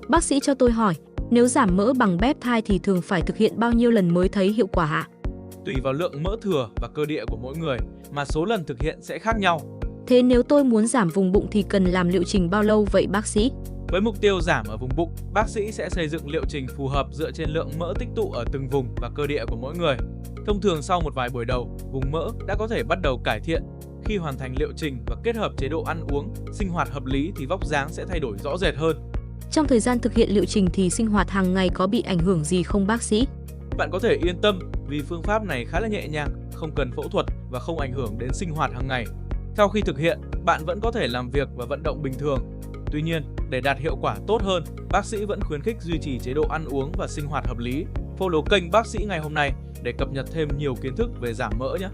Bác sĩ cho tôi hỏi, nếu giảm mỡ bằng peptide thì thường phải thực hiện bao nhiêu lần mới thấy hiệu quả ạ? Tùy vào lượng mỡ thừa và cơ địa của mỗi người mà số lần thực hiện sẽ khác nhau. Thế nếu tôi muốn giảm vùng bụng thì cần làm liệu trình bao lâu vậy bác sĩ? Với mục tiêu giảm ở vùng bụng, bác sĩ sẽ xây dựng liệu trình phù hợp dựa trên lượng mỡ tích tụ ở từng vùng và cơ địa của mỗi người. Thông thường sau một vài buổi đầu, vùng mỡ đã có thể bắt đầu cải thiện. Khi hoàn thành liệu trình và kết hợp chế độ ăn uống, sinh hoạt hợp lý thì vóc dáng sẽ thay đổi rõ rệt hơn. Trong thời gian thực hiện liệu trình thì sinh hoạt hàng ngày có bị ảnh hưởng gì không bác sĩ? Bạn có thể yên tâm vì phương pháp này khá là nhẹ nhàng, không cần phẫu thuật và không ảnh hưởng đến sinh hoạt hàng ngày. Sau khi thực hiện, bạn vẫn có thể làm việc và vận động bình thường. Tuy nhiên, để đạt hiệu quả tốt hơn, bác sĩ vẫn khuyến khích duy trì chế độ ăn uống và sinh hoạt hợp lý. Follow kênh bác sĩ ngày hôm nay để cập nhật thêm nhiều kiến thức về giảm mỡ nhé!